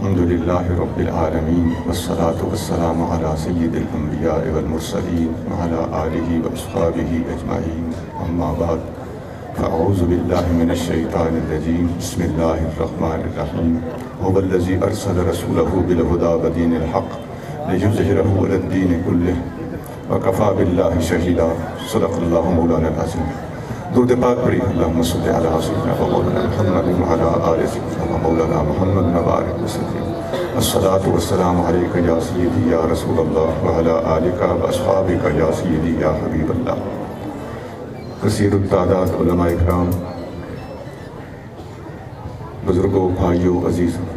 الحمد لله رب العالمين والصلاة والسلام على سيد الأنبياء والمرسلين وعلى آله وأصحابه أجمعين أما بعد فأعوذ بالله من الشيطان الرجيم بسم الله الرحمن الرحيم هو الذي أرسل رسوله بالهدى ودين الحق ليظهره على الدين كله وكفى بالله شهيدا صدق الله مولانا العظيم درود پاک پڑھی اللہم صلی علی سیدنا مولانا محمد وعلی آل سیدنا مولانا محمد مبارک وسلم الصلاة والسلام علیکہ یا سیدی یا رسول اللہ وعلی آلکہ واصحابکہ یا سیدی یا حبیب اللہ. کثیر التعداد علماء اکرام، بزرگوں، بھائیوں، عزیزوں،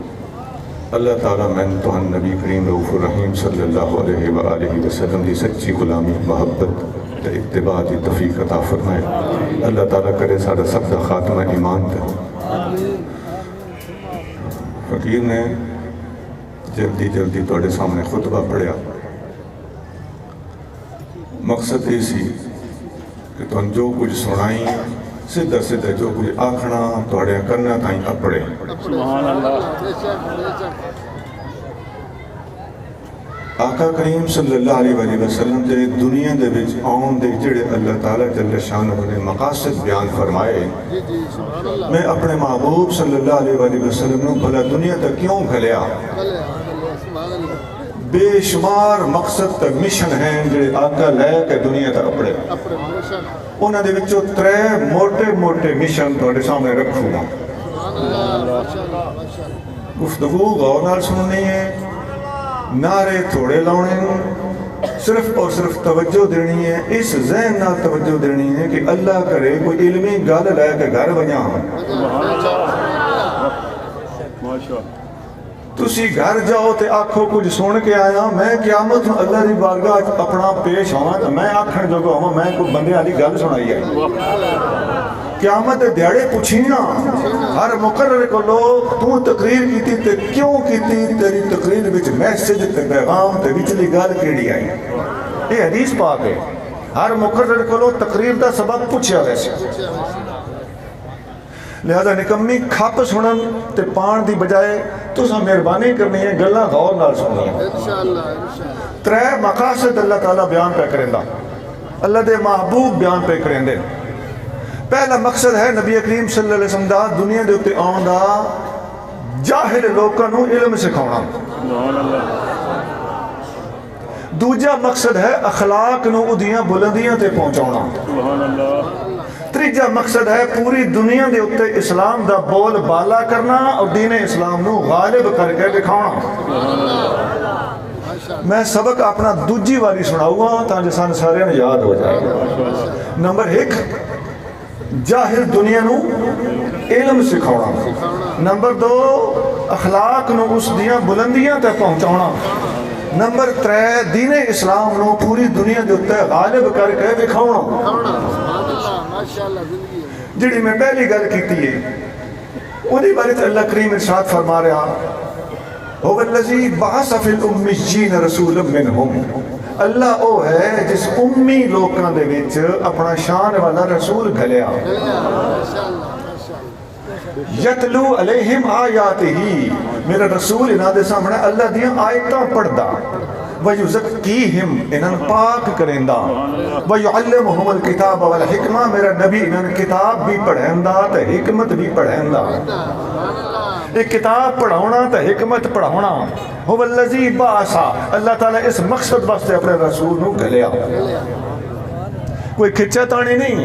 اللہ تعالیٰ میں تو نبی کریم رؤوف الرحیم صلی اللہ علیہ وآلہ وسلم دی سچی غلامی، محبت تے اتباع دی توفیق عطا فرمائے. اللہ تعالیٰ کرے سارا سب دا خاتمہ ایمان تے. فقیر نے جلدی جلدی توڑے سامنے خطبہ پڑھیا. مقصد یہ سی کہ تو جو کچھ سنائیں سدھا سدھا جو کچھ آکھنا توڑے کرنا تائیں اپڑے. سبحان اللہ. آقا کریم صلی اللہ علیہ وآلہ وسلم دے دنیا دے وچ آن دے جڑے اللہ تعالیٰ جل شانہ نے مقاصد بیان فرمائے، میں اپنے محبوب صلی اللہ علیہ وآلہ وسلم نے بھلا دنیا تک کیوں گھلیا؟ بے شمار مقصد تک مشن ہیں جڑے آقا لے کے دنیا تک اپڑے. انہاں دے وچوں 3 موٹے موٹے مشن تواڈے سامنے رکھوں گا. گفتگو غور نال سننی ہے، نعرے تھوڑے لاؤنے، صرف اور صرف توجہ دینی ہے. اس ذہن نال توجہ دینی ہے کہ اللہ کرے کوئی علمی گل لے کے گھر وجاں تسی گھر جاؤ تے آنکھوں کچھ سن کے آیا. میں قیامت اللہ دی بارگاہ اپنا پیش ہوا تو میں آکھن جو ہوا میں کوئی بندے والی گل سنائی ہے. قیامت دیاڑے پوچھینا ہر مقرر کو لو تو تقریر کیتی تے کیوں کیتی، تیری تقریر وچ میسج تے پیغام تے وچلی گل کیڑی آئی. یہ حدیث پاک ہے. ہر مقرر کو لو تقریر دا سبب پوچھیا ویسے. لہذا نکمی کھپ سنن تے پان دی بجائے تو سا مہربانی کرنی ہے گلاں غور نال سننی ہے. 3 مقاصد اللہ تعالیٰ بیان پہ کریں دا، اللہ دے محبوب بیان پہ کریں دے. پہلا مقصد ہے نبی کریم صلی اللہ علیہ وسلم دا دنیا دے اتے آن دا جاہل لوکاں نو علم سکھاؤنا. دوجا مقصد ہے اخلاق نو ادیاں بلندیاں تے پہنچاؤنا. تیجا مقصد ہے پوری دنیا دے اتے اسلام دا بول بالا کرنا اور دین اسلام نو غالب کر کے دکھانا. میں سبق اپنا دوجی والی سناؤں گا تاں جسان سارے نے یاد ہو جائے. نمبر 1 جاہل دنیا نو علم سکھاؤنا. نمبر 2 اخلاق نو اس دیاں بلندیاں تے پہنچاؤنا. نمبر 3 دین اسلام نو پوری دنیا دے اتے غالب کر کے دکھاؤنا. جڑی میں پہلی گل کیتی ہے انہی بارے تے اللہ کریم ارشاد فرما رہا هو الذی بعث فی الامیین رسولا منہم. اللہ او ہے جس امی لوکاں دے وچ اپنا شان والا رسول گھلیا. یتلو علیہم آیاتہ، میرا رسول انہاں دے سامنے اللہ دیاں آیتاں پڑھدا. وَيُزَكِّيهِمْ انہاں پاک کریندا. وَيُعَلِّمُهُمُ الْكِتَابَ وَالْحِکْمَةَ میرا نبی انہاں کتاب بھی پڑھیندا تے حکمت بھی پڑھیندا. ایک کتاب پڑھاونا تے حکمت پڑھاونا. هو الذی بعث، اللہ تعالیٰ اس مقصد واسطے اپنے رسول نو گھلیا. کوئی کھچا تانی نہیں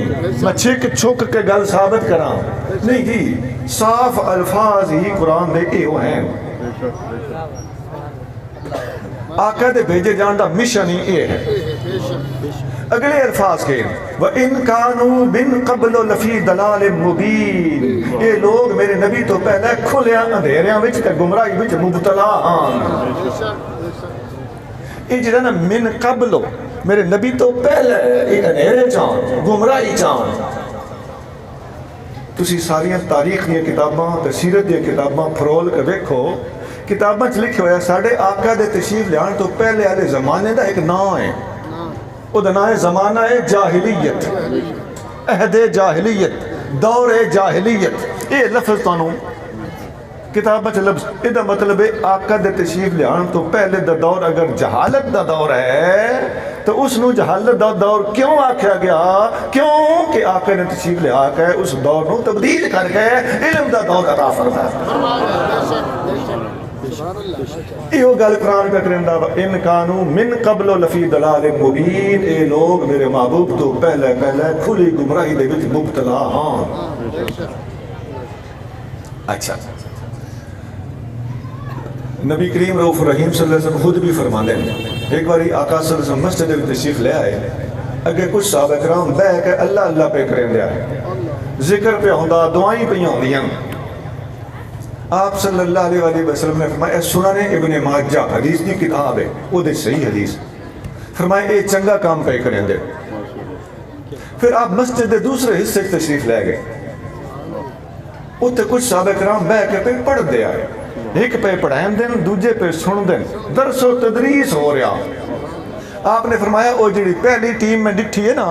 میں چھک چھک کے گل ثابت کراں نہیں جی، صاف الفاظ ہی قرآن دے ایو ہیں. آقا دے بھیجے جان دا مشن ہی اے ہے. اگلے الفاظ کے وَإِن كَانُوا مِن قَبْلُ لَفِي ضَلَالٍ مُبِينٍ، یہ لوگ میرے نبی تو پہلے کھلیاں اندھیریاں وچ تے گمراہی وچ مبتلا آن. یہ جڑا نا من قبل میرے نبی تو پہلے یہ اندھیرے چاند گمراہی چاند. تسی ساریاں تاریخ دیا کتاباں تے سیرت دیا کتاباں پھرول کے دیکھو، کتاباں چ لکھے ہویا ساڑھے آقا دے تشریف لیان تو پہلے والے زمانے دا ایک نام ہے. وہ دا نام ہے زمانہ جاہلیت، عہد جاہلیت، دور جاہلیت. یہ لفظ تانوں کتابت لفظ یہ مطلب ہے آقا دے تشریف لیان تو پہلے دا دور اگر جہالت دا دور ہے تو اس نو جہالت دا دور کیوں آکھیا گیا؟ کیوں کہ آقا نے تشریف لے آکا ہے اس دور نو تبدیل کر کے علم دا دور عطا فرمایا۔ یہ گل قرآن پہ کرندہ ان کانو من قبل لفی دلال مبین، اے لوگ میرے محبوب تو پہلے کھلی گمراہی دے وچ مبتلا ہاں۔ اچھا نبی کریم رؤوف رحیم صلی اللہ علیہ وسلم خود بھی فرمانے ہیں، ایک باری آقا صلی اللہ علیہ وسلم مسجد میں تشریف لے آئے، اگے کچھ صحابہ کرام بیٹھ کے اللہ اللہ پہ کریں دیا ہے، ذکر پہ ہوندا، دعائیں پہ ہوندیاں۔ آپ صلی اللہ علیہ وسلم نے فرمایا سنن ابن ماجہ حدیث دی کتاب ہے، وہ دے صحیح حدیث، فرمایا اے چنگا کام پہ کریں دے۔ پھر آپ مسجد دے دوسرے حصے کی تشریف لے گئے، اتنے کچھ صحابہ کرام بیٹھ کے پہ پڑھ دے آئے، ایک پہ پڑھائیں دن دوجے پہ سن دن، درس و تدریس ہو رہا۔ آپ نے فرمایا او جڑی پہلی ٹیم میں ڈٹھی ہے نا،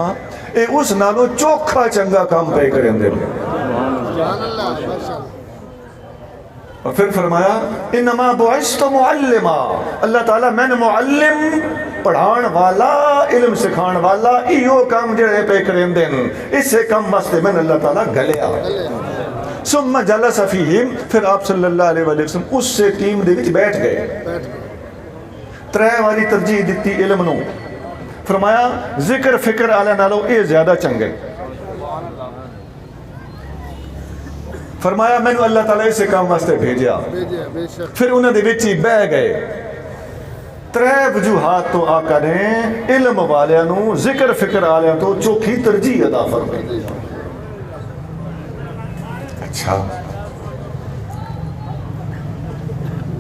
اے اس نالو چوکھا چنگا کام پہ کریں دن۔ اور پھر فرمایا انما بعثت معلما، اللہ تعالیٰ میں نے معلم پڑھان والا علم سکھان والا ایو کام جڑے پہ کریں دن، اس سے کم واسطے میں اللہ تعالیٰ گلیا۔ ثم جلس فیہم، پھر آپ صلی اللہ علیہ وسلم اس سے ٹیم دے وچ بیٹھ گئے، ترے والی ترجیح دیتی علم نو، فرمایا ذکر فکر آلہ نالو اے زیادہ چنگے، فرمایا میں نے اللہ تعالیٰ اسے کام واسطے بھیجیا۔ پھر انہوں نے وچی بہ گئے، ترے وجوہات تو آقا نے علم والیاں نو ذکر فکر آلیاں تو چوکھی ترجیح عطا فرمائی۔ اچھا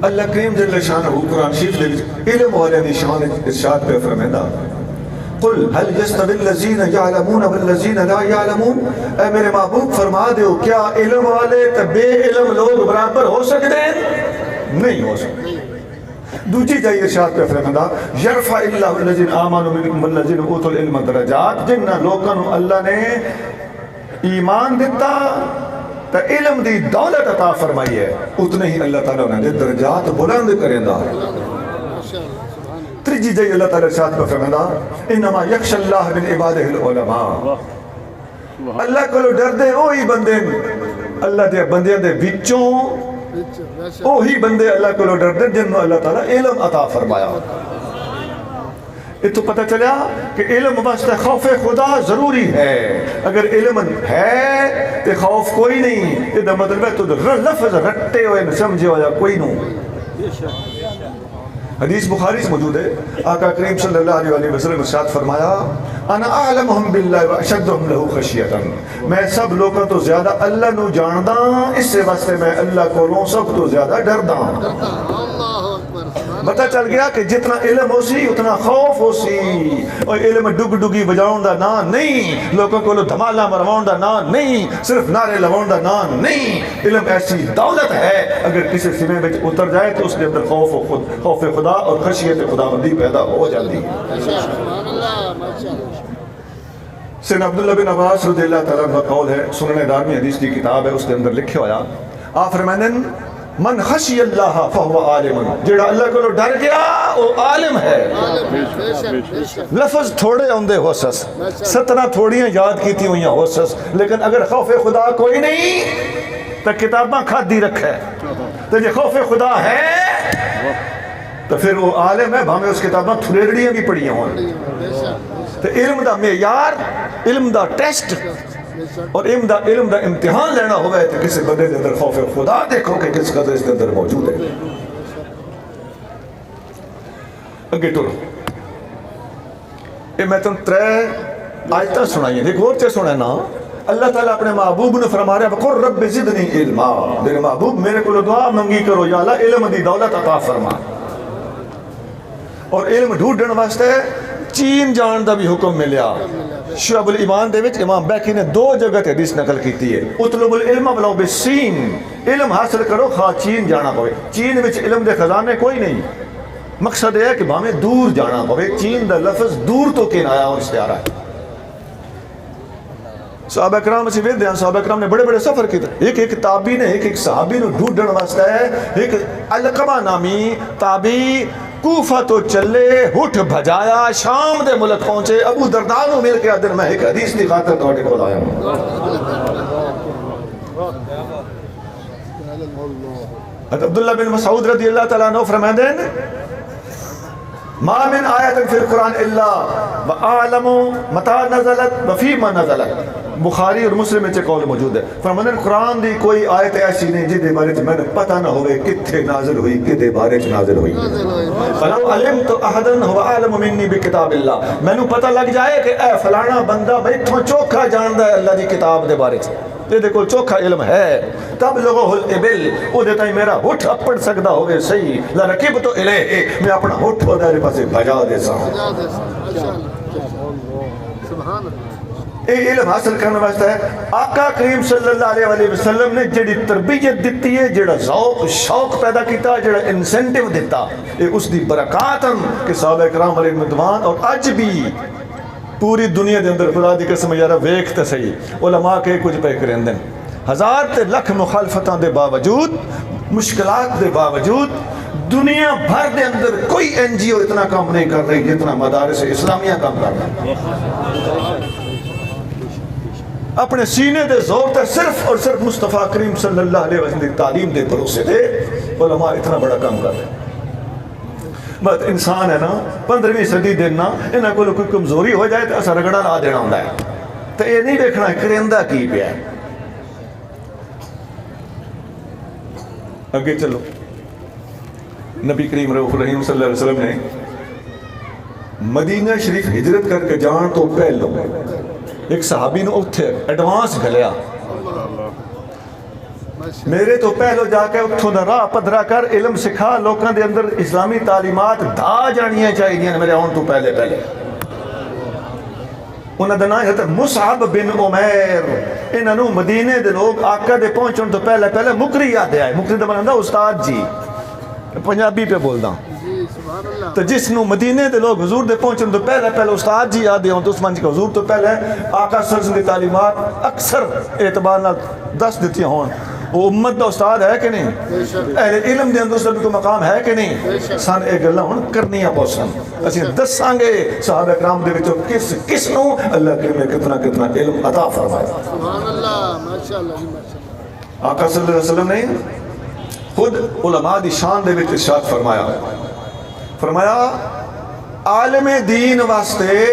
اللہ کریم جل شانہ قرآن شریف دے علم والے دی شان ارشاد پہ فرمائندا قل هل يستوي الذين يعلمون والذين لا يعلمون، اے میرے محبوب فرما دیو کیا علم والے تے بے علم لوگ برابر ہو سکتے ہیں؟ نہیں ہو سکتے۔ دوسری جائے ارشاد پہ فرمائندا یرفع اللہ الذین آمنوا منکم والذین اوتوا العلم درجات، جن لوگوں اللہ نے ایمان دیتا تو علم دی دولت عطا فرمائی ہے، اتنے ہی اللہ تعالیٰ نے درجات بلند کریں دا۔ تیجی جائے اللہ تعالیٰ ارشاد پہ فرمایا انما یخشى اللہ من عبادہ العلماء، اللہ کو ڈر دے وہی بندے، اللہ دے بندے دے وچوں وہی بندے اللہ کو ڈر دے جن اللہ تعالیٰ علم عطا فرمایا۔ یہ تو پتہ چلا کہ علم واسطے خوف خدا ضروری ہے، اگر علم ہے تو خوف کوئی نہیں، یہ مطلب ہے تو لفظ رٹے ہوئے سمجھے ہوا کوئی نہیں۔ حدیث بخاری سے موجود ہے، آقا کریم صلی اللہ علیہ وسلم ارشاد فرمایا انا اعلمہم باللہ واشدہم لہو خشیتا، میں سب لوگوں تو زیادہ اللہ نو جاندہ، اس سے واسطے میں اللہ کو سب تو زیادہ ڈردہ۔ پتہ چل گیا کہ جتنا علم ہو سی اتنا خوف ہو سی، اور علم ڈگ ڈگی بجاؤں دا نا نہیں، لوگوں کو دھمالہ مرواؤں دا نا نہیں، صرف نعرے لواؤں دا نا نہیں، علم ایسی دولت ہے اگر کسی سینے میں اتر جائے تو اس کے اندر خوف خدا اور خشیت خدا بندی پیدا ہو جاتی ہے۔ سیدنا عبداللہ بن عباس رضی اللہ تعالیٰ عنہ کا قول ہے، سنن دارمی حدیث کی کتاب ہے، اس کے اندر لکھے ہویا آپ فرمانے من خشی اللہ فہو عالم، جڑا اللہ کو ڈر گیا وہ عالم ہے۔ لفظ تھوڑے ہوندے ہو سس، 17 تھوڑیاں یاد کیتی ہوئیاں ہو سس، لیکن اگر خوف خدا کوئی نہیں تو کتاباں کھادی رکھے، تو جے خوف خدا ہے تو پھر وہ عالم ہے، ہمیں اس کتاباں تھریڑیاں بھی پڑھیاں ہوں۔ تو علم دا معیار، علم دا ٹیسٹ اور علم دا امتحان لینا ہوئے تو کسی بندے دے اندر خوف خدا دیکھو کہ کس قدر اس کے اندر موجود ہے۔ اگے ٹورو یہ میں تم 3 آیتاں سنائیں، ایک اور چیز سنائیں نا، اللہ تعالیٰ اپنے محبوب نے فرما رہا ہے وَقُلْ رَبِّ زِدْنِي عِلْمًا، میرے محبوب میرے کو دعا منگی کرو یا اللہ علم دی دولت عطا فرما۔ اور علم ڈھونڈن واسطے چین جان دا بھی حکم ملیا، شعب الایمان دے وچ امام بیکی نے 2 جگہ تے حدیث نقل کیتی ہے، اطلب العلم ولو بالسین، علم حاصل کرو خواہ چین جانا پوے، چین وچ علم دے خزانے کوئی نہیں، مقصد ہے کہ ہمیں دور جانا پوے، چین دا لفظ دور تو کنایا اور استعارہ ہے۔ صحابہ کرام اسی ویدے ہیں صحابہ کرام نے بڑے بڑے سفر کیتے ایک ایک تابی نے ایک صحابی نو ڈھونڈن واسطے ایک علقمہ نامی تابی کوفہ تو چلے ہٹھ بھجایا شام دے ملک پہنچے ابو درداء نو مل کے آدھر میں ایک حدیث دی خاطر تواڈے کول آیا ہوں عبداللہ بن مسعود رضی اللہ تعالیٰ عنہ فرمائیں دیں ما من آیت فی القرآن الا وآلم متى نزلت وفیما نزلت بخاری اور مسلم میں قول موجود ہے فرمانے قرآن دی کوئی آیت ایسی نہیں جدے بارے میں نے پتہ نہ ہوئے کتھے نازل ہوئی کدے بارے نازل ہوئی فلو علمت احدا هو اعلم منی بکتاب اللہ میں نے پتہ لگ جائے کہ اے فلانا بندہ بیٹھوں چوکھا جاندا ہے اللہ دی کتاب دے بارے یہ دیکھو چوکھا علم ہے تب لوگو الابل او دیتا ہی میرا ہٹھ اپڑ سکتا ہوئے صحیح لرکب تو الیہ میں اپنا ہٹھ ہو دے پاسے بھجا دے سا اے علم حاصل کرنا واسطہ ہے آقا کریم صلی اللہ علیہ وسلم نے جڑی تربیت دیتی ہے جڑا ذوق شوق پیدا کیتا جڑا انسینٹیو دیتا اے اس دی برکاتن کہ صحابہ کرام علیہ مدوان اور اج بھی پوری دنیا دے اندر خدا دی قسم یارا ویکھ تے صحیح علماء کے کچھ پہ کرندے ہزار تے لکھ مخالفتاں دے باوجود مشکلات دے باوجود دنیا بھر دے اندر کوئی این جی او اتنا کام نہیں کر رہی جتنا مدارس اسلامیہ کام کر رہا اپنے سینے دے زور تے صرف اور صرف مصطفیٰ کریم صلی اللہ علیہ وسلم دی تعلیم دے بھروسے دے علماء اتنا بڑا کام کر رہے ہیں بس انسان ہے نا 15ویں صدی دینا انہاں کو کوئی کمزوری ہو جائے تو اسا رگڑا لا دینا ہوندا ہے تو یہ نہیں دیکھنا ہے کرندہ کی پیا ہے آگے چلو نبی کریم رؤوف رحیم صلی اللہ علیہ وسلم نے مدینہ شریف ہجرت کر کے جان تو پہلو ایک صحابی نے اتھے ایڈوانس گھلیا میرے تو پہلو جا کے اتھوں دا راہ پدرا کر علم سکھا لوکاں دے اندر اسلامی تعلیمات دا جانیاں چاہیے میرے آن تو پہلے انہاں دا نام ہے مصعب بن عمیر انہوں مدینے دے لوگ آقا دے پہنچن تو پہلے مکری یاد آئے مکری دا بناندہ استاد جی پنجابی پہ بول دا تو جس نو مدینے دے لوگ حضور دے پہنچن تو پہلے استاد جی یاد ہوں تو اس منچ کا حضور تو پہلے آقا صلی اللہ علیہ وسلم دی تعلیمات اکثر اعتبار نہ دس دیتی ہون وہ امت دا استاد ہے کہ نہیں اہل علم دے اندر اس کو مقام ہے کہ نہیں سان ایک گلہ ہون کرنی ہے پوسن اسی دس سانگے صحابہ اکرام دے وچوں کس نو اللہ کریم نے کتنا علم عطا فرمایا سبحان اللہ ماشاءاللہ آقا صلی اللہ علیہ وسلم نے خود علماء دی شان دے وچ ارشاد فرمایا عالم دین واسطے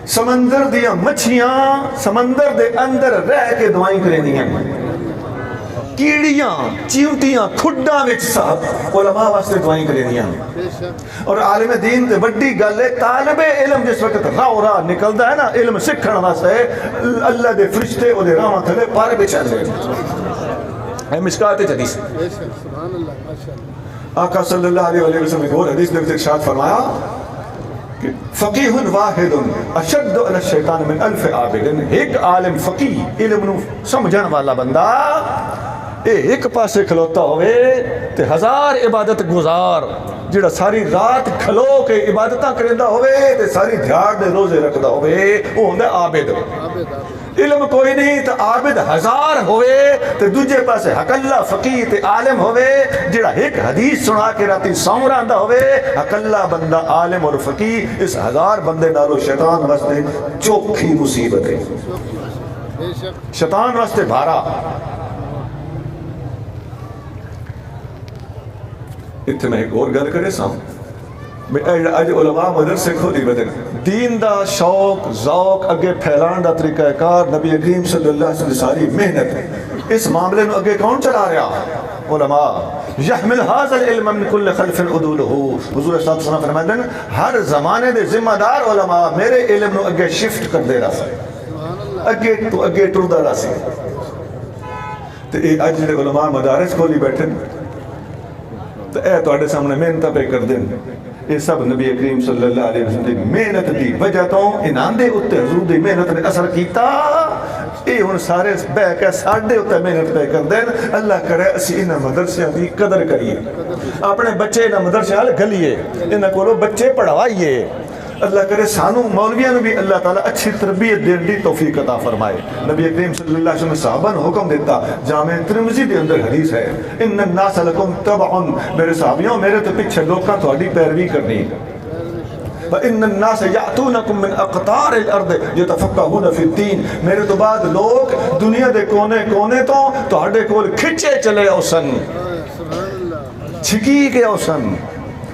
سمندر دیا مچھیاں سمندر دے اندر رہ کے دعائیں کریں دیا کیڑیاں چیونٹیاں کھڈاں وچ صاحب علماء واسطے دعائیں کریں دیا اور عالم دین دے بڑی گل ہے طالب علم جس وقت راہ نکلدا ہے نا علم سکھن واسطے اللہ دے فرشتے او دے راہ تھلے پار بچھا دے ہے مشکات حدیث سبحان اللہ ماشاءاللہ آقا صلی اللہ علیہ وسلم نے اور حدیث میں ارشاد فرمایا کہ فقیہ واحد اشد علی الشیطان من الف عابد ایک عالم فقیہ علم نو سمجھن والا بندہ ایک پاسے کھلوتا ہوئے تے ہزار عبادت گزار جڑا ساری رات کھلو کے عبادتاں کرندا ہوئے تے ساری دیہاڑ دے روزے رکھدا ہوئے وہ ہوندا عابد علم کوئی نہیں تو عابد ہزار ہوئے تو دوجے پاسے حق اللہ فقیہ تے عالم ہوئے جڑا ایک حدیث سنا کے راتی سون رہندا ہوئے حق اللہ بندہ عالم اور فقیہ اس ہزار بندے نالو شیطان واسطے چوکھی مصیبت ہے شیطان واسطے بھارا اتنے میں ایک اور گل کرے سام اج علماء مدرسے کھولی بدن دین دا شوق ذوق اگے پھیلان دا طریقہ کار نبی کریم صلی اللہ علیہ وسلم ساری محنت اس معاملے نو اگے کون چلا رہا علماء یحمل هذا العلم من كل خلف عدوله حضور صلی اللہ علیہ وسلم فرماتے ہیں ہر زمانے دے ذمہ دار علماء میرے علم نو اگے شفٹ کر دے رہا سی اگے ٹردا رہا سی تے اے اج دے علماء مدارس کھولی بیٹھے تو اے تواڈے سامنے محنت پہ کر دیں یہ سب نبی کریم صلی اللہ علیہ وسلم دی محنت دی وجہ تو انہاں دے اوتے حضور دی محنت نے اثر کیتا اے ہن سارے بہ کے ساڈے اوتے محنت پہ کر دین اللہ کرے اسی انہاں مدرسیاں دی قدر کریے اپنے بچے انہاں مدرسے وال گھلیے انہاں کولوں بچے پڑھوائیے اللہ کرے سانو مولویاں بھی اللہ تعالیٰ اچھی تربیت دین دی توفیق عطا فرمائے. نبی کریم صلی اللہ علیہ وسلم صحابہ نے حکم دیتا، جامع ترمذی دے اندر حدیث ہے، ان الناس لکم تبع، میرے صحابیوں میرے تو پیچھے لوکاں تہاڈی پیروی کرنی. وَإِنَّ النَّاسَ يَأْتُونَكُم مِّنْ أَقْطَارِ الْأَرْضِ يَتَفَقَّهُونَ فِي الدِّينِ، میرے تو بعد لوگ دنیا دے کونے کونے تو تہاڈے کول کھچے چلے اوسن، چھکی کے اوسن.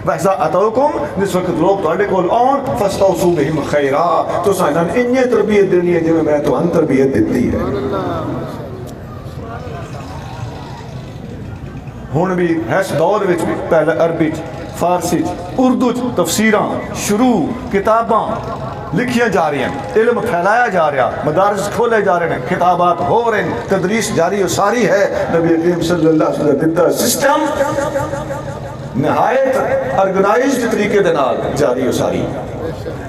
وَإِذَا أَتَوْكُمْ جس وقت لوگ تہاڈے کول آن فَاسْتَوْصُوا بِهِمْ خَيْرًا، تو سائنان انہیں تربیت دینی ہے جو میں تو ان تربیت دیتی ہے. ہن بھی اس دور وچ بھی پہلے عربی فارسی اردو تفسیراں شروع کتاباں لکھیاں جا رہی ہیں، علم پھیلایا جا رہا، مدارس کھولے جا رہے ہیں، کتابات ہو رہے ہیں، تدریس جاری و ساری ہے. نبی کریم صلی اللہ علیہ وسلم کا سسٹم نہایت آرگنائزڈ طریقے دے نال جاری و ساری.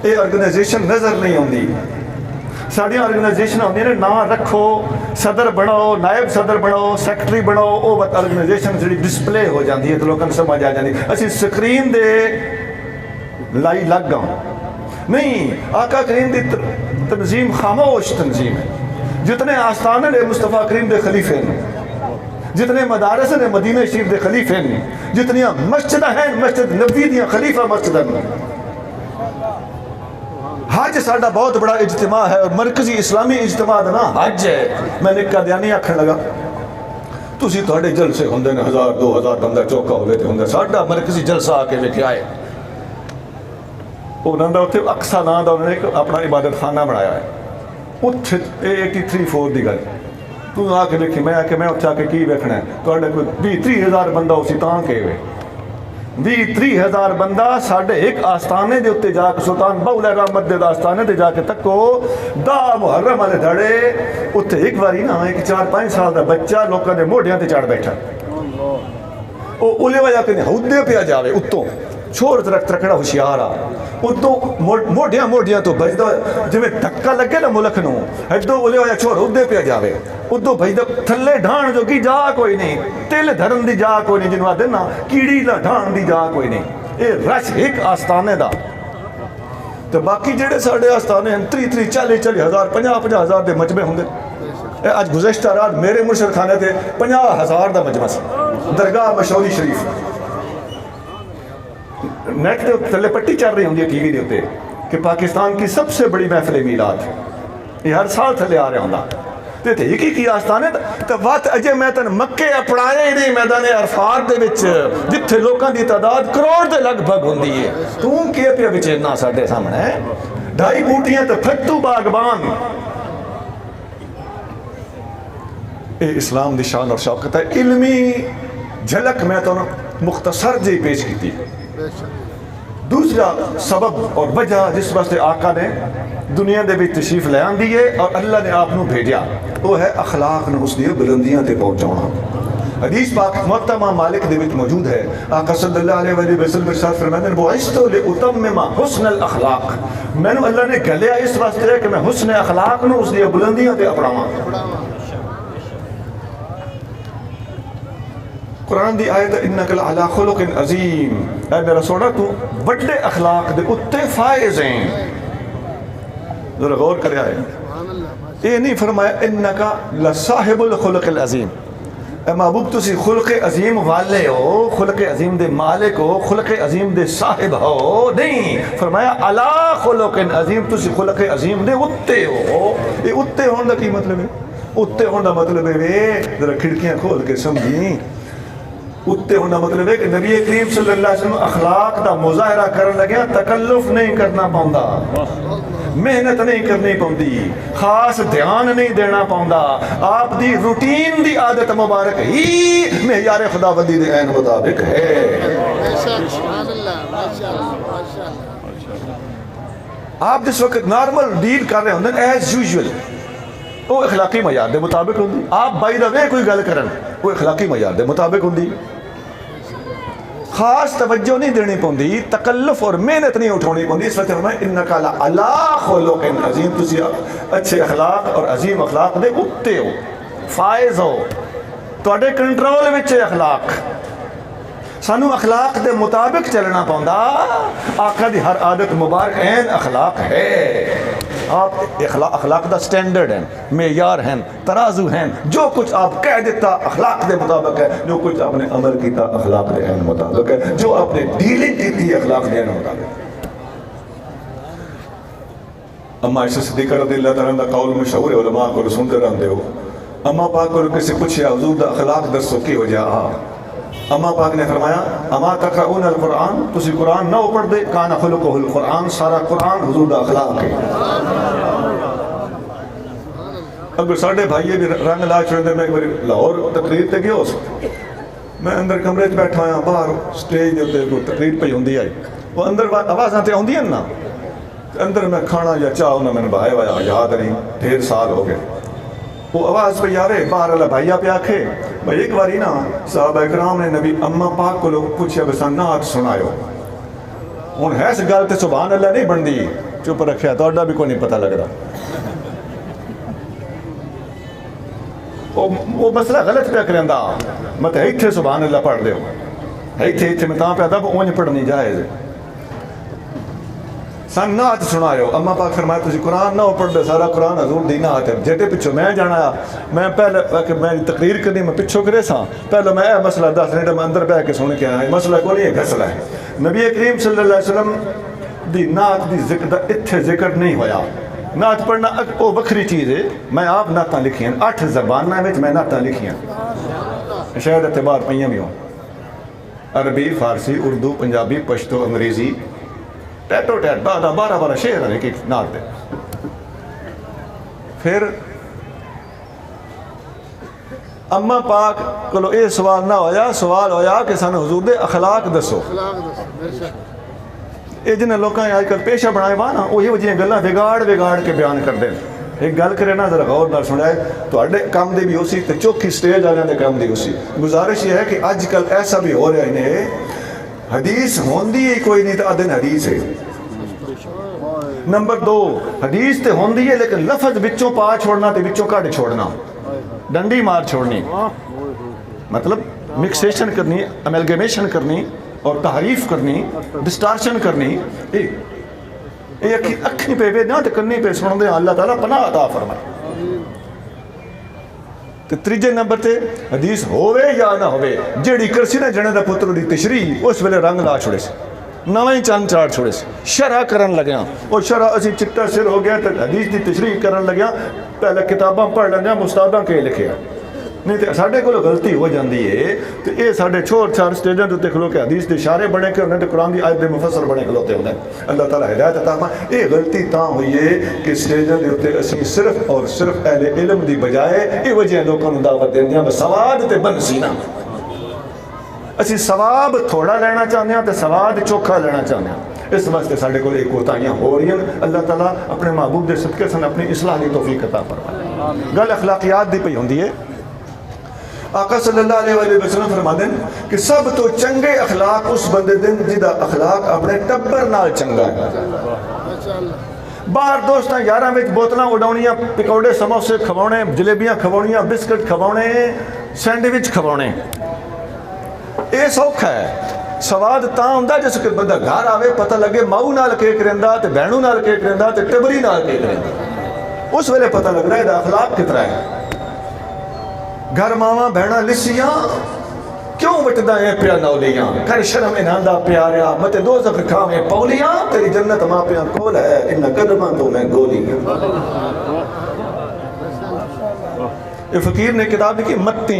یہ آرگنائزیشن نظر نہیں آتی. ساڑیاں آرگنائزیشن ہوندی نے نام رکھو، صدر بناؤ، نائب صدر بناؤ، سیکٹری بناؤ، وہ بات آرگنائزیشن جڑی ڈسپلے ہو جاندی ہے تو لوگوں کو سمجھ آ جاندی. اسی سکرین دے لائی لگ گا نہیں، آقا کریم دی تنظیم خاموش تنظیم ہے. جتنے آستانے نے مصطفیٰ کریم دے خلیفے ہیں، جتنے مدارس نے مدینہ شریف دے خلیفے ہیں، جتنیاں مسجدیں ہیں مسجد نبوی دیاں خلیفہ مسجد ہیں. حج ساڈا بہت بڑا اجتماع ہے اور مرکزی اسلامی اجتماع نا حج ہے. میں نے قادیانی آکھن لگا تسی تہاڈے جلسے ہوندے نے 1000-2000 بندہ چوکا ہوئے تے ہوندا، ساڈا مرکزی جلسہ آ کے ویکھیا ہے. انہاں دا اوتھے اقصا ناں دا انہوں نے ایک اپنا عبادت خانہ بنایا ہے. اوتھے 83-4 دی گل تو آ کے ویکھی، میں آ کے میں اوتھے آ کے کی ویکھنا ہے تہاڈے کوئی 20-30 ہزار بندہ اسی تاں کے ہوئے 20-30 ہزار بندہ ساڑھے ایک آستانے دے اتے جا کے سلطان باؤل رحمت دے آستانے دے جا کے تکو دا محرم والے دھڑے اتے ایک باری نا ایک 4-5 سال دا بچہ لوکاں دے موڑیاں تے چڑھ بیٹھا او اولے وجہ کہ ہودے پہ جاوے اتوں چھوڑ ترکڑا ہوشیار آ اتوں موڑیاں تو بجدا جو میں دھکا لگے نا ملک نو ایڈو اولے وجہ چھوڑ ہودے پہ جاوے ادو بجدا تھلے ڈھان جو کی جا کوئی نہیں، تیل دھرن دی جا کوئی نہیں، جنوہ دینا کیڑی لا ڈھان دی جا کوئی نہیں. اے رش ایک آستانے دا تو باقی جڑے ساڑھے آستانے ہیں 30-40 ہزار 50 ہزار دے مجمع ہوں دے. آج گزشتہ رات میرے مرشد خانے تھے 50,000 دا مجمع سے درگاہ مشہوری شریف. نیٹ دے تھلے پٹی چل رہی ہوں ٹی وی دے ہوتے کہ پاکستان کی سب سے بڑی محفل میلاد یہ ہر سال تھلے آ رہا ہوں تے تھے ایک ہی آستانے تو وقت اجے میں تن مکے اپڑائے نہیں میدان عرفات دے وچ جتھے لوکاں دی تعداد کروڑ دے لگ بھگ ہوندی ہے. توں کی پیا وچ اتنا ساڈے سامنے ہے 2.5 بوٹیاں تے پھٹو باغبان. اے اسلام دی شان اور شوکت ہے. علمی جھلک میں تو مختصر جی پیش کی. دوسرا سبب اور وجہ جس واسطے آقا نے دنیا دے بھی تشریف لے آن دیئے اور اللہ نے آپ نو بھیجا وہ ہے اخلاق نے اس دیئے بلندیاں تے پہنچانا. حدیث پاک موطا امام مالک دے وچ موجود ہے. آقا صلی اللہ علیہ وآلہ وسلم ارشاد فرماتے ہیں بعثت لأتمم حسن الاخلاق، میں نو اللہ نے گلیا اس واسطے ہے کہ میں حسن اخلاق نو اس دیئے بلندیاں تے اپڑاواں. قرآن دی آیت انک لعلی خلق عظیم، اے میرا سوڑا تو بڑے اخلاق دے اتے فائز ہیں. ذرا غور کرے آئے یہ نہیں فرمایا انکا لصاحب الخلق العظیم، اے محبوب تسی خلق عظیم والے ہو، خلق عظیم دے مالک ہو، خلق عظیم دے صاحب ہو. نہیں فرمایا علی خلق عظیم، تسی خلق عظیم دے اتے ہو. یہ اتے ہون دا کی مطلب ہے؟ اتے ہون دا مطلب ہے ذرا کھڑکیاں کھول کے سمجھی. اتے ہونا مطلب ہے کہ نبی کریم صلی اللہ علیہ وسلم اخلاق دا مظاہرہ کرنے لگیا تکلف نہیں کرنا پاؤندا، محنت نہیں کرنی پاؤندی، خاص دھیان نہیں دینا پاؤندا. آپ دی روٹین دی عادت مبارک ہی معیار خداوندی دے عین مطابق ہے. آپ جس وقت نارمل ڈیل کر رہے ہوندے ایز یوزول وہ اخلاقی معیار دے مطابق ہوندی. آپ بائی دا وے کوئی گل کرن وہ اخلاقی معیار دے مطابق ہوندی. خاص توجہ نہیں دینی پوندی، تکلف اور محنت نہیں اٹھانی پوندی. اس وقت فرمایا انکا لعلی خلق عظیم، تسی اچھے اخلاق اور عظیم اخلاق دے اتے ہو، فائز ہو، تواڈے کنٹرول وچ اخلاق. سانو اخلاق دے مطابق چلنا پوندا آقا دی ہر عادت مبارک این اخلاق ہے آپ اخلاق دا سٹینڈرڈ ہیں معیار ہیں ترازو ہیں جو کچھ آپ کہہ دیتا اخلاق دے مطابق ہے جو کچھ آپ نے عمل کیتا اخلاق دے مطابق ہے جو آپ نے ڈیلنگ کی تھی اخلاق دے مطابق ہے اما عائشہ صدیقہ رضی اللہ تعالیٰ دا قول مشہور علماء کو سنتے رہتے ہو اما پاک کو کسی پوچھیا حضور دا اخلاق درسو کی ہو جا اما پاک نے فرمایا اما تقرؤون القرآن تسی قرآن نہ پڑھ دے کان خلقہ القرآن سارا قرآن حضور دا اخلاق ہے اگر ساڑھے بھائیے بھی رنگ لا چھوڑ دے میں لاہور تقریر تے گیا ہو سکتا میں اندر کمرے چ بیٹھا ہوں باہر سٹیج دے کوئی تقریر پہ ہوندی آئی وہ اندر آوازاں تے ہوندی ہیں نا اندر میں کھانا یا چاہ انہوں میں نے بھائی وایا یاد نہیں ڈھیر سال ہو گئے وہ آواز پہ یارے باہر اللہ بھائیہ پہ آکھے بھائی ایک باری نا صحابہ اکرام نے نبی اما پاک کو لوگ پوچھے بسا نعت سنائیو ان ہے اس گل تے سبحان اللہ نہیں بن دی چپ رکھیا تو اڈا بھی کوئی نہیں پتہ لگ رہا وہ مسئلہ غلط پہ کرندہ مت ہے تھے سبحان اللہ پڑھ دے ہے تھے میں تاں پہ ادب اونج پڑھنی جائز سن نعت سنائیو اما پاک فرمایا تسی قرآن نہ پڑھ دے سارا قرآن حضور دی نعت ہے جیٹے پچھو میں جانا میں پہلے میں تقریر کرنی میں پچھو کرے سا پہلے میں اے مسئلہ دس نہیں میں اندر بہ کے سن کے آیا مسئلہ کو نہیں ہے گھسلہ ہے نبی کریم صلی اللہ علیہ وسلم دی نعت دی ذکر دا اتھے ذکر نہیں ہویا نعت پڑھنا وہ بکھری چیز ہے میں آپ نعتاں لکھی ہیں 8 زبانہ میں نعتاں لکھی ہیں شاید اعتبار پہیاں بھی ہوں عربی فارسی اردو پنجابی پشتو انگریزی ٹیٹو ٹیٹ 12 شعر ہیں ایک نعت دے پھر اما پاک کو یہ سوال نہ ہویا سوال ہویا کہ سانو حضور دے اخلاق دسو یہ جنہیں لوگوں نے آج کل پیشہ بنائے وا نا وہی وجہ گلاں بگاڑ کے بیان کر دیں ایک گل کرے نا ذرا غور نال سنائے تو اڈے کام دے بھی اسی تے چوکھی سٹیج والے دے کام دی اسی گزارش یہ ہے کہ آج کل ایسا بھی ہو رہا ہے حدیث ہوندی ہی کوئی نہیں تو ادن حدیث ہے نمبر 2 حدیث تے ہوندی ہے لیکن لفظ بچوں پا چھوڑنا تے بچوں کٹ چھوڑنا ڈنڈی مار چھوڑنی مطلب مکسیشن کرنی امیلگمیشن کرنی اور تحریف کرنی ڈسٹارشن کرنی یہ اکھی پہ نہ تے کنی پہ سن دے اللہ تعالیٰ پناہ عطا فرمائے تے تیجے نمبر تے حدیث ہووے یا نہ ہووے جیڑی کرسی نا جنے دا پتر دی تشریح اس ویلے رنگ لا چھوڑے سے نویں چند چاڑ چھوڑے سے شرح کرن لگیاں وہ شرح اسی چٹا سر ہو گیا تے حدیث دی تشریح کرن لگیاں پہلے کتاباں پڑھ لیندیاں استاداں کے لکھے نہیں تے ساڈے کول غلطی ہو جاندی ہے تے اے ساڈے چھوڑ چھار سٹیجاں تے کھلو کے حدیث دے اشارے بنے کے انہاں تے قرآن دی آیت دے مفسر بنے کھلوتے ہوندے اللہ تعالیٰ ہدایت عطا فرمائے اے غلطی تاں ہوئی ہے کہ سٹیجاں دے اوتے اسی صرف اور صرف اہل علم دی بجائے اے وجہ لوکاں نوں دعوت دیندیاں بس سواد تے بنسی نا اسی ثواب تھوڑا لینا چاہتے ہیں تے سواد چوکھا لینا چاہتے ہیں اس واسطے ساڈے کول ایک کوتاہیاں ہو رہی ہیں اللہ تعالیٰ اپنے محبوب دے صدقے سن اپنی اصلاح دی توفیق عطا فرمائے گل اخلاقیات دی پئی ہوندی ہے آقا صلی اللہ علیہ وآلہ وسلم فرما دیں کہ سب تو چنگے اخلاق اس بندے دن جدا اخلاق اپنے ٹبر نال چنگا ہے باہر دوستاں یاراں وچ بوتلاں اڈاونیاں پکوڑے سموسے کھواونے جلیبیاں کھواونیاں بسکٹ کھواونے سینڈوچ کھواونے اے سوکھا ہے سواد تاں ہوندا جس کہ بندہ گھر آوے پتہ لگے ماؤ نال کیک رہندا تے بہنوں نال کیک رہندا تے ٹبری نال کیک رہندا اس ویلے پتہ لگ رہا ہے دا اخلاق کترا ہے گھر ماواں بہنا لسیاں کیوں وٹدا ہے پیا نولیاں کر شرم انہاں پیاریا مت دوزخ کھاویں پولیاں تیری جنت ماں پیاں کول ہے ان قدماں تو میں گولیاں یہ فقیر نے کتاب لکھی متی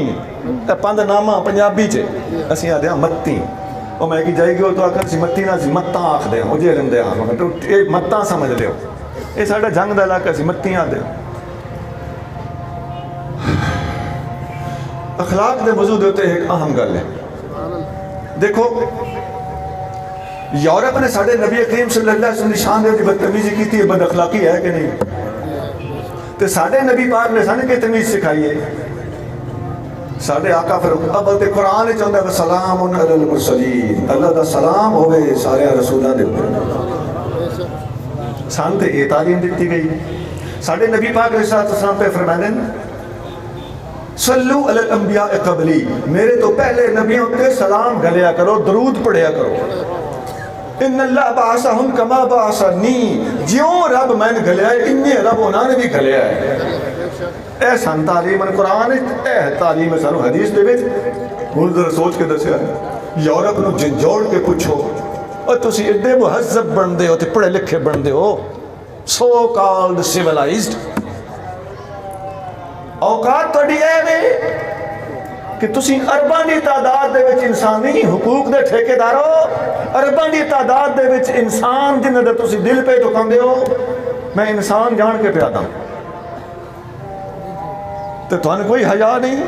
پند نامہ پنجابی چ اسی آدھے ہاں متی وہ میں کی جائی گئی تو آخر سی متی نہ سی متاں آخ دے مجھے علم دے ہاں مگر متاں سمجھ لے یہ ساڈا جنگ دا علاقہ سی متیاں دے اخلاق دے موضوع ہوتے ایک اہم گل ہے دیکھو یورپ نے ساڑھے نبی کریم صلی اللہ علیہ وسلم شان دے بدتمیزی کی تھی بد اخلاقی ہے کہ نہیں تو ساڑھے نبی پاک نے سانے کے تمیز سکھائی ہے ساڑھے آقا فرق اب تے قرآن چاہتا ہے سلام علی المرسلین اللہ دا سلام ہوئے سارے رسولہ دے سان تے یہ تعلیم دیتی گئی ساڑھے نبی پاک علیہ السلام پہ فرمائیں صلو علی الانبیاء قبلی، میرے تو پہلے نبیوں کے سلام گھلیا کرو، درود پڑھیا کرو۔ ان اللہ بعثہم کما بعثنی، جیوں رب میں نے گھلیا ہے انہیں رب انہوں نے بھی گھلیا ہے۔ اے سن تعلیم قرآن، اے تعلیم سانو حدیث دے وچ ہن ذرا سوچ کے دسیا ہے۔ یورپ نو جھنجھوڑ کے پوچھو اور تسی ایڈے مہذب بندے ہو تے پڑھے لکھے بندے ہو، سو کالڈ سیولائزڈ، اوقات تہاڈی اے وے کہ تسی ارباں دی تعداد دے وچ انسانی حقوق دے ٹھیکیدار ہو، ارباں دی تعداد دے وچ انسان جنہاں دے تسی دل پہ ٹکاندے ہو۔ میں انسان جان کے پیادا تے تھانوں کوئی حیا نہیں؟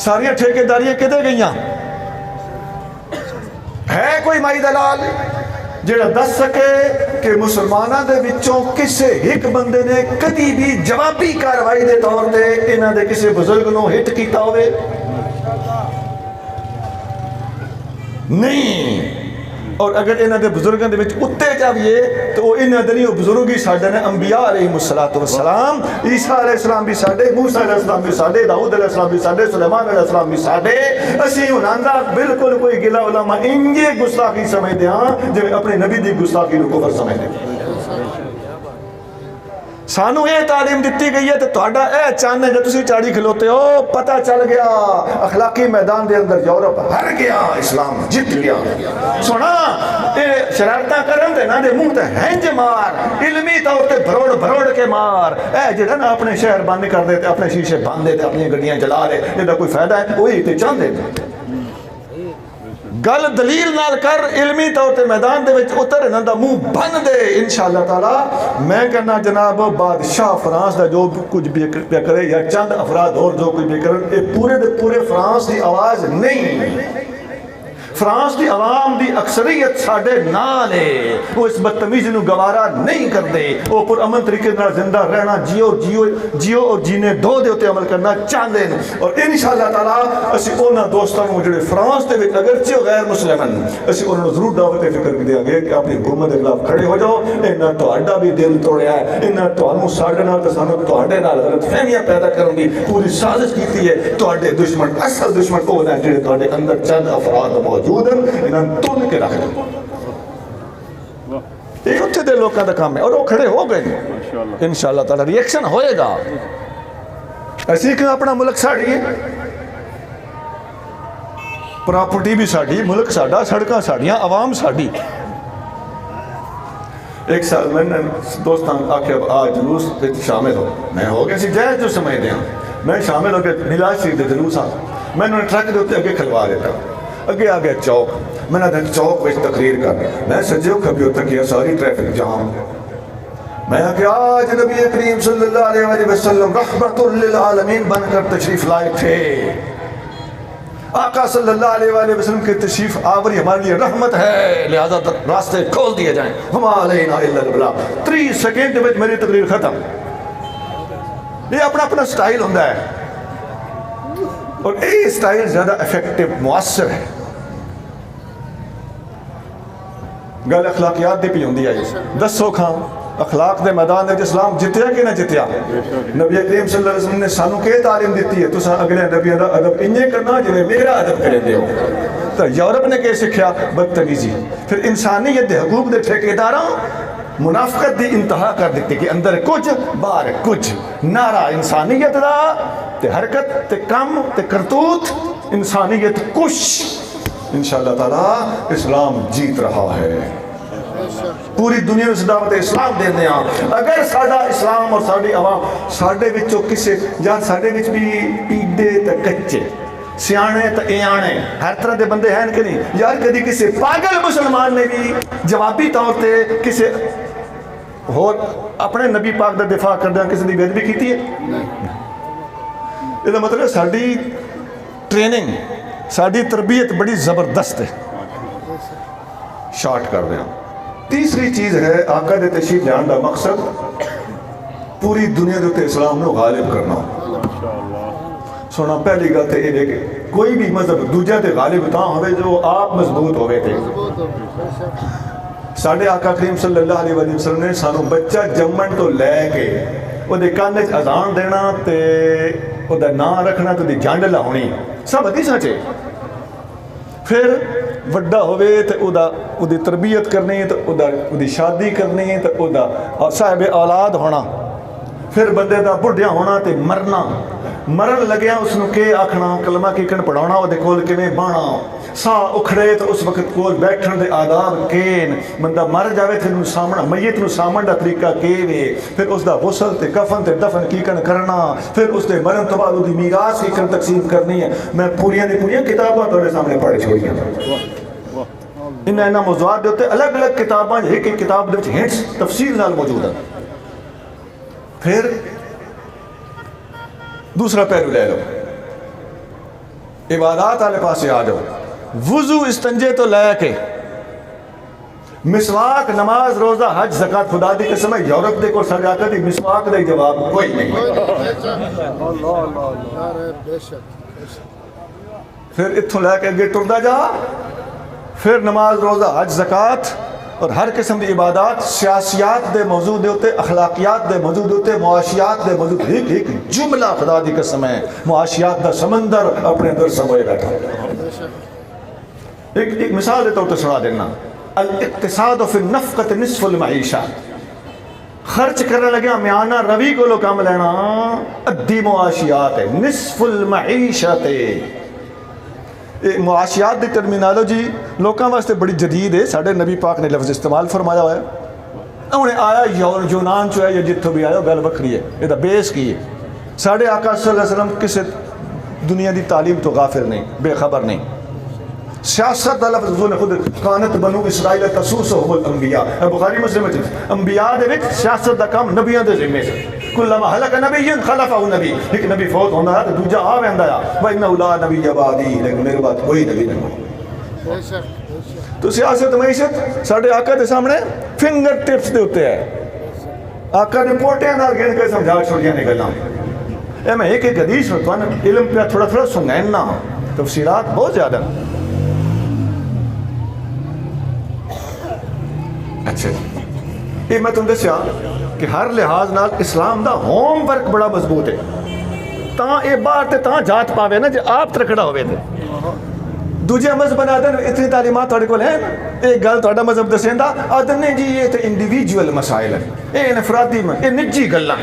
ساریاں ٹھیکیداریاں کدے گئیاں؟ ہے کوئی مائی دلال جڑا دس سکے کہ مسلمانہ دے وچوں کسے ایک بندے نے کدی بھی جوابی کاروائی دے طور تے انہاں دے کسے بزرگ نو ہٹ کیتا ہوئے؟ نہیں۔ اور اگر انہاں دے بزرگاں دے وچ اتے جاویے تو انہاں دے نہیں بزرگی ساڈے نے انبیاء علیہ السلام، عیسیٰ علیہ السلام بھی ساڈے، موسیٰ علیہ السلام بھی ساڈے، داؤد علیہ السلام بھی ساڈے، سلیمان علیہ السلام بھی ساڈے۔ اسی انہاں دا بالکل کوئی گلا علماء انجے گستاخی سمجھدے ہاں جویں اپنے نبی دی گستاخی نو کفر سمجھدے۔ سانو اے تعلیم دیتی گئی ہے تو تہاڈا اے چانے جو تسی چاڑی کھلوتے ہو، پتہ چل گیا اخلاقی میدان دے اندر یورپ ہر گیا، اسلام جت گیا۔ سونا اے شرارتاں کرن دے نا دے منہ تے ہنج مار، علمی طور تے بھروڑ بھروڑ کے مار۔ اے جڑا نا اپنے شہر بند کر دے تے اپنے شیشے بند دے تے اپنی گڈیاں چلا دے، جدا کوئی فائدہ ہے وہی تے چاہندے۔ گل دلیل نال کر، علمی طور تے میدان دے وچ اتر، انہاں دا منہ بن دے انشاءاللہ تعالی۔ میں کہنا جناب بادشاہ فرانس دا جو کچھ بھی کرے یا چند افراد اور جو کچھ بھی کرن، اے پورے دے پورے فرانس دی آواز نہیں۔ فرانس دی عوام دی اکثریت ساڈے نال ہے، وہ اس بدتمیزی نو گوارا نہیں کردے، وہ پر امن طریقے نال زندہ رہنا، جیو اور جینے دو دے ہوتے عمل کرنا چاہندے ہیں۔ اور انشاءاللہ تعالی اسی انہاں دوستاں نو جڑے فرانس دے وچ اگرچہ غیر مسلم ہیں، اسی انہاں نو ضرور دعوت فکر دیا گے کہ اپنی حکومت کے خلاف کھڑے ہو جاؤ۔ انہاں تہاڈا بھی دل توڑیا ہے، انہاں تانوں ساڈے نال تے سانوں تہاڈے نال غلط فہمیاں پیدا کرن دی پوری سازش کیتی ہے۔ تہاڈے دشمن، اصل دشمن او نے جڑے تہاڈے اندر چند افراد موجود انہاں تن کے رکھ دیں۔ یہ اتھے دے لوگوں کا کام ہے اور وہ کھڑے ہو گئے انشاءاللہ تعالی ریئیکشن ہوئے گا۔ ایسی کہ اپنا ملک ساڑی ہے، پراپرٹی بھی ساڑی، ملک ساڑا، سڑکاں ساڑیاں، عوام ساڑی۔ ایک سال میں نے دوستان آکے آج جلوس شامل ہو، میں ہو گیا سی جائز جو سمجھ دیں، میں شامل ہو کے ملاج سی دے جلوس آ، میں نے ٹرک دے ہوتے اگے کھلوا دیتا، اگے آگے چوک، میں نے چوک وچ تقریر کرنی، میں سجیو کبھیو تک یہ ساری ٹریفک جام، میں کہ آج نبی کریم صلی اللہ علیہ وسلم رحمت للعالمین بن کر تشریف لائے تھے۔ آقا صلی اللہ علیہ وسلم کے تشریف آوری ہمارے لیے رحمت ہے، لہذا راستے کھول دیے جائیں، وما علینا الا البلاغ۔ 3 سیکنڈ میں میری تقریر ختم۔ یہ اپنا اپنا سٹائل ہوندہ ہے اور یہ سٹائل زیادہ ایفیکٹیو مؤثر ہے۔ گل اخلاقیات دی پی ہوندی آئی، دسو کھاں اخلاق دے میدان دے اسلام جتیا کہ نہ جتیا؟ نبی کریم صلی اللہ علیہ وسلم نے سانو کے تعلیم دیتی ہے، تساں اگلے نبی دا ادب انہیں کرنا جنہیں میرا ادب کرے دے ہو۔ تو یورپ نے کیسے سکھیا؟ بدتمیزی۔ پھر انسانیت دے حقوق دے ٹھیکیداراں منافقت دی انتہا کر دیتی کہ اندر کچھ باہر کچھ، نعرہ انسانیت دا تے حرکت تے کم تے کرتوت انسانیت کش۔ انشاءاللہ تعالی اسلام جیت رہا ہے، پوری دنیا میں دعوت اسلام دینے ہیں۔ اگر ساڈا اسلام اور ساڈی عوام ساڈے وچوں کسے یا ساڈے وچ بھی پیڈے تے کچے، سیانے تے ایانے، ہر طرح دے بندے ہیں کہ نہیں یار، کدی کسے پاگل مسلمان نے بھی جوابی طور تے کسے اور اپنے نبی پاک دا دفاع کردیاں کسی دی بے ادبی کیتی ہے؟ یہ مطلب ساڈی ٹریننگ، ساڈی تربیت بڑی زبردست ہے۔ شارٹ کر دیں۔ تیسری چیز ہے آقا دے تشریف لیان دا مقصد پوری دنیا دے اسلام نو غالب کرنا۔ سونا پہلی گل تے یہ کہ کوئی بھی مذہب دوجہ تے غالب تاں ہوئے جو آپ مضبوط ہوئے تھے۔ ساڑھے آقا کریم صلی اللہ علیہ وسلم نے سانو بچہ جمن تو لے کے وہ دے کانے اذان دینا تے ਉਹਦਾ ਨਾਂ ਰੱਖਣਾ ਤੇ ਉਹਦੀ ਜੰਡ ਲਾਉਣੀ, ਸਭ ਹਦੀਸਾਂ 'ਚ। ਫਿਰ ਵੱਡਾ ਹੋਵੇ ਤੇ ਉਹਦੀ ਤਰਬੀਅਤ ਕਰਨੀ, ਤੇ ਉਹਦੀ ਸ਼ਾਦੀ ਕਰਨੀ, ਤੇ ਉਹਦਾ ਸਾਹਿਬ ਔਲਾਦ ਹੋਣਾ। ਫਿਰ ਬੰਦੇ ਦਾ ਬੁੱਢਿਆ ਹੋਣਾ ਤੇ ਮਰਨਾ। ਮਰਨ ਲੱਗਿਆ ਉਸਨੂੰ ਕੀ ਆਖਣਾ, ਕਲਮਾ ਕੀਕਣ ਪੜਾਉਣਾ, ਉਹਦੇ ਕੋਲ ਕਿਵੇਂ ਬਾਣਾ, ਸਾਹ ਉਖੜੇ ਤਾਂ ਉਸ ਵਕਤ ਕੋਲ ਬੈਠਣ ਦੇ ਆਦਾਬ ਕੇਨ। ਬੰਦਾ ਮਰ ਜਾਵੇ ਤੇ ਉਹਨੂੰ ਸਾਹਮਣਾ, ਮਈਤ ਨੂੰ ਸਾਹਮਣ ਦਾ ਤਰੀਕਾ ਕਿਵੇਂ, ਫਿਰ ਉਸ ਦਾ ਗੁਸਲ ਤੇ ਕਫਨ ਤੇ ਦਫਨ ਕੀਕਣ ਕਰਨਾ, ਫਿਰ ਉਸ ਦੇ ਮਰਨ ਤੋਂ ਬਾਅਦ ਉਹਦੀ ਮੀਰਾਸ ਕੀਕਣ ਤਕਸੀਮ ਕਰਨੀ ਹੈ। ਮੈਂ ਪੂਰੀਆਂ ਦੀ ਪੂਰੀਆਂ ਕਿਤਾਬਾਂ ਤੁਹਾਡੇ ਸਾਹਮਣੇ ਪੜ੍ਹ ਛੋੜੀਆਂ। ਇਹਨਾਂ ਮੌਜ਼ੂਆਤ ਦੇ ਉੱਤੇ ਅਲੱਗ-ਅਲੱਗ ਕਿਤਾਬਾਂ, ਇੱਕ ਇੱਕ ਕਿਤਾਬ ਦੇ ਵਿੱਚ ਹਿੰਟਸ ਤਫਸੀਲ ਨਾਲ ਮੌਜੂਦ ਹਨ। ਫਿਰ دوسرا پہلو لے لو، عبادات والے پاسے آ جاؤ۔ وضو استنجے تو لے کے مسواک، نماز، روزہ، حج، زکات، خدا دی قسم ہے یورپ دے کو سجا کر دی مسواک دے جواب کوئی نہیں۔ پھر اتھوں لے کے اگے ٹردا جا، پھر نماز، روزہ، حج، زکات اور ہر قسم دی عبادات، سیاسیات دے موضوع دے ہوتے، اخلاقیات دے موضوع دے ہوتے، معاشیات دے موضوع دے، ایک جملہ خدا دی قسم ہے، معاشیات دا سمندر اپنے اندر سموئے بیٹھا۔ ایک مثال دیتا ہوں تو سنا دینا، الاقتصاد فی النفقت نصف المعیشہ۔ خرچ کرنے لگے میانہ روی کو لو کام لینا ادھی معاشیات ہے، نصف المعیشت ہے۔ معاشیات دی ٹرمینالوجی لوکاں واسطے بڑی جدید ہے، ساڑھے نبی پاک نے لفظ استعمال فرمایا ہوا ہے۔ انہیں آیا یونان چو ہے یا جتھو بھی آیا گل وکھری ہے، یہ دا بیس کی ہے۔ ساڑھے آقا صلی اللہ علیہ وسلم کسی دنیا دی تعلیم تو غافل نہیں، بے خبر نہیں۔ سیاست دا لفظ حضور نے خود کانت بنو اسرائیل تسوسہم الانبیاء، بخاری مسلم ہے، انبیاء دے وچ سیاست دا کام نبیوں دے ذمے سے۔ کلما ہلک نبی خلفہ نبی، ایک نبی فوت ہونا ہے تو دوجا آ ویندا ہے، وَإِنَّهُ لَا نَبِيَّ بَعْدِي، لیکن میرے بعد کوئی نبی نہیں۔ تو سیاست معیشت ساڑھے آقا دے سامنے فنگر ٹپس دے ہوتے ہیں، آقا نے پوٹے نال گن کے سمجھا چھوڑیاں نکلنا۔ اے میں ایک ایک حدیث ہوتا ہے، علم پہ تھوڑا تھوڑا سنگینا، تفصیلات بہت زیادہ۔ اچھا یہ میں تم دسیا کہ ہر لحاظ نال اسلام دا ہوم ورک بڑا مضبوط ہے، تاں اے باہر تے تاں جات پاوے نا جے آپ ترکڑا ہوئے تے دوجے مذہب بنا دیں اتنی تعلیمات تھوڑے کو لیں، ایک گل تھوڑا مذہب دسیں دا آدھر نہیں جی یہ تے انڈیویجول مسائل ہے، یہ انفرادی میں یہ نجی گلاں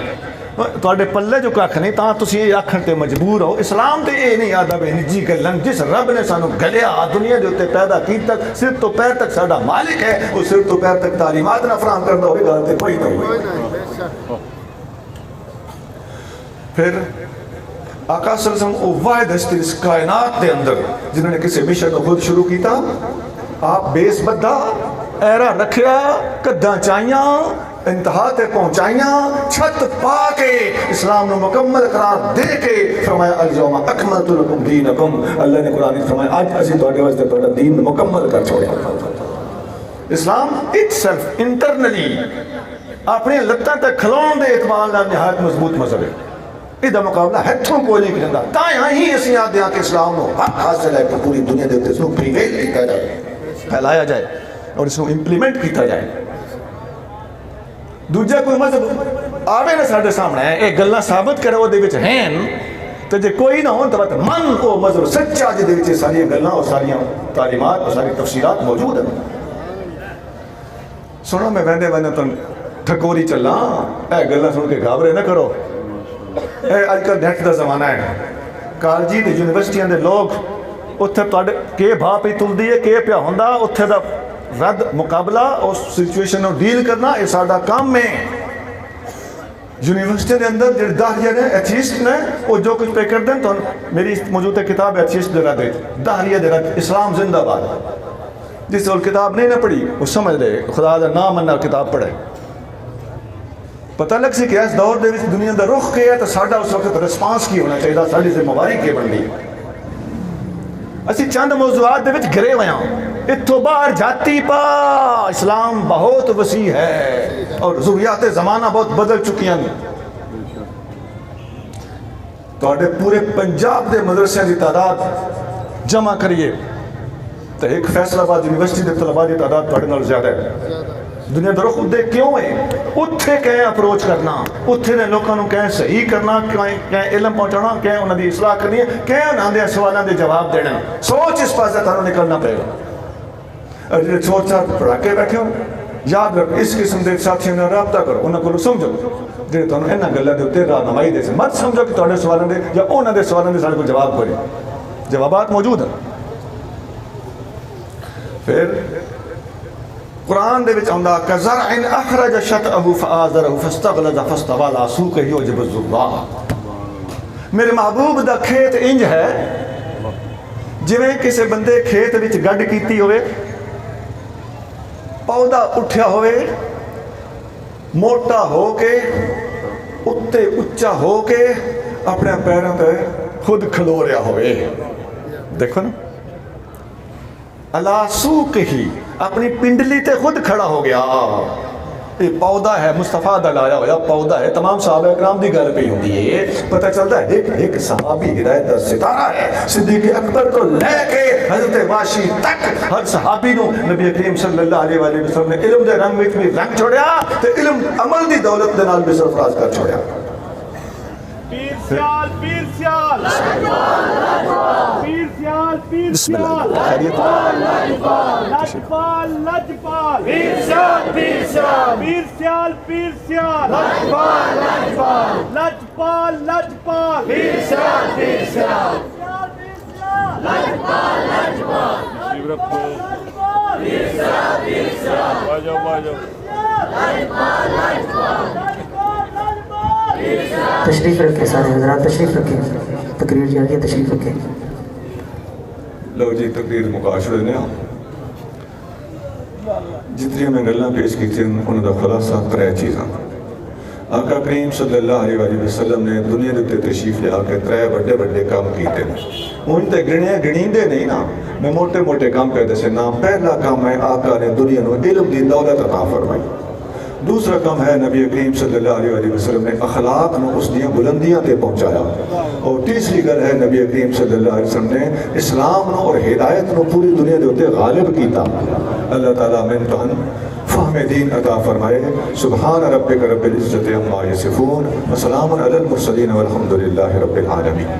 تھوڑے پلے جو کھ نہیں تاں تسی یہ آکھن تے مجبور ہو۔ اسلام تے یہ نہیں آدھا بے نجی گلاں، جس رب نے سانو گلیا دنیا دے ہوتے پیدا کی تک سر تو پیر تک ساڈا مالک ہے، وہ سر تو پیر تک تعلیمات نہ فراہم کردا ہوئے گل تے کوئی نہ ہوئی۔ پھر آقا صلی اللہ علیہ وسلم وہ واحد ہستی اس کائنات دے اندر جنہوں نے کسی مشن کو خود شروع کیتا، آپ بیس بدھا ایرا رکھیا، قداں چاہیاں، انتہا تے پہنچائیاں، چھت پا کے اسلام نے مکمل قرار دے کے فرمایا الیوم اکملت لکم دینکم، اللہ نے قرآن میں فرمایا آج اسی تواڈے واسطے تواڈا دین مکمل کر چھوڑیا۔ اسلام itself انٹرنلی اپنے لتاں تے کھلون دے اعتبار نال نہایت مضبوط مذہب ہے، یہ مقابلہ ہتھوں کوئی نہیں کرتا۔ تاں ہی اسی آدھے کہ اسلام کو حق حاصل ہے کہ پوری دنیا دے اس کو پریویل کیتا جائے، پھیلایا جائے اور اس کو امپلیمنٹ کیتا جائے۔ دوجا کوئی مذہب آوے نہ ساڈے سامنے یہ گلاں ثابت کرے وہ دے وچ ہیں تے جے کوئی نہ ہون تے من او مذہب سچا جے دے وچ ساری گلاں اور ساری تعلیمات اور ساری تفسیرات موجود ہیں۔ سنو میں ویندے ویندے تن ٹھکوری چلاں، اے گلاں سن کے گھابرے نہ کرو۔ اج کل نیٹ دا زمانہ ہے، کالجی تے یونیورسٹیاں دے لوگ اتھے تواڈے کے بھا پئی تلدی ہے، کے پیا ہوندا، اتھے دا رد مقابلہ اس سچویشن کو ڈیل کرنا یہ ساڈا کام ہے۔ یونیورسٹی دے اندر جڑے داہریہ نے ایتھیسٹ نے وہ جو کچھ پہ کر دیں تو میری موجود کتاب ایتھیسٹ دے رد داہریہ دے رد اسلام زندہ باد، جس وہ کتاب نہیں نہ پڑھی وہ سمجھ لے خدا دا نام مننا کتاب پڑھے، پتہ لگ سی کہ اس دور دے وچ دنیا دا رخ کیا ہے تو ساڈا اس وقت رسپانس کی ہونا چاہیے، ساڈی ذمہ داری کی بن گئی۔ اسی چند موضوعات دے وچ گرے ہوئے ہیں، اتھوں باہر جاتی پا اسلام بہت وسیع ہے اور ضروریات زمانہ بہت بدل چکی ہیں۔ تو پورے پنجاب دے مدرسے کی تعداد جمع کریے تو ایک فیصل آباد یونیورسٹی دے طلباء کی تعداد تھوڑے نال زیادہ ہے، دنیا دا رخ دے کیوں ہے؟ اتھے کہیں اپروچ کرنا، اتھے نے لوگوں کو کہیں صحیح کرنا، کہیں علم پہنچانا، کہیں انہوں دی اصلاح کرنی ہے، کہیں انہوں دے سوالوں دے جواب دینا۔ سوچ اس پاسے تھانوں نکلنا پڑے گا۔ اور جو چھوڑ چھاڑ پڑھا کے بیٹھے ہو، یاد رکھو اس قسم دے ساتھیوں نے رابطہ کرو، انہوں کو سمجھو جی تمہیں انہاں گلاں دے اوتے رہنمائی دے سے مت سمجھو کہ تہاڈے سوالوں دے یا انہاں دے سوالوں دے سارے کو جواب کوئی جوابات موجود ہیں۔ پھر قرآن دے وچ آندا کزرع اخرج شطأہ فآزرہ فاستغلظ فاستوى علی سوقہ یعجب الزراع۔ میرے محبوب دا کھیت انج ہے جویں کسے بندے کھیت وچ گڈ کیتی ہوئے، پودا اٹھیا ہوئے، موٹا ہو کے اتے اچا ہو کے اپنے پیروں پہ خود کھلو رہا ہوئے۔ دیکھو نا، اللہ سوق ہی اپنی پنڈلی تے خود کھڑا ہو گیا۔ یہ پودا ہے، مصطفیٰ دا لایا ہوا پودا ہے، تمام صحابہ اکرام دی گل پہ ہوندی ہے، پتہ چلتا ہے ایک صحابی ہدایت دا ستارہ ہے۔ صدیق اکبر تو لے کے حضرت واشی تک ہر صحابی نو نبی کریم صلی اللہ علیہ وآلہ وسلم نے علم دے رنگ وچ بھی رنگ چھوڑیا تے علم عمل دی دولت دے نال بھی سرفراز کر چھوڑیا۔ پیر سیال پیر سیال پیر سیال پیر بسم اللہ سیال خیریت لجپال لجپال پیر سیال پیر سیال پیر سیال پیر سیال لجپال لجپال لجپال لجپال پیر سیال پیر سیال لجپال لجپال پیر سیال پیر سیال باجو باجو لجپال لجپال تشریف رکھیں سارے حضرات، تشریف رکھیں، تقریر جاری ہے، تشریف رکھیں۔ لو جی تقریر مقاشر نے جتنی میں گلاں پیش کی تھیں انہوں دا خلاصہ ترے چیزاں۔ آقا کریم صلی اللہ علیہ وسلم نے دنیا دے تشریف لے آ کے ترے بڑے بڑے کام کیتے ہیں۔ ان تے گنیندے نہیں نا، میں موٹے موٹے کام کہتے سے نا۔ پہلا کام ہے آقا نے دنیا نو علم دی دولت عطا فرمائی۔ دوسرا کام ہے نبی کریم صلی اللہ علیہ وسلم نے اخلاق نو اس دیاں بلندیاں تے پہنچایا۔ اور تیسری گل ہے نبی کریم صلی اللہ علیہ وسلم نے اسلام نو اور ہدایت نو پوری دنیا دے اوتے غالب کیتا۔ اللہ تعالیٰ من تہن فہم دین عطا فرمائے۔ سبحان ربک رب العزت عما یصفون وسلام علی المرسلین والحمد للہ رب العالمین۔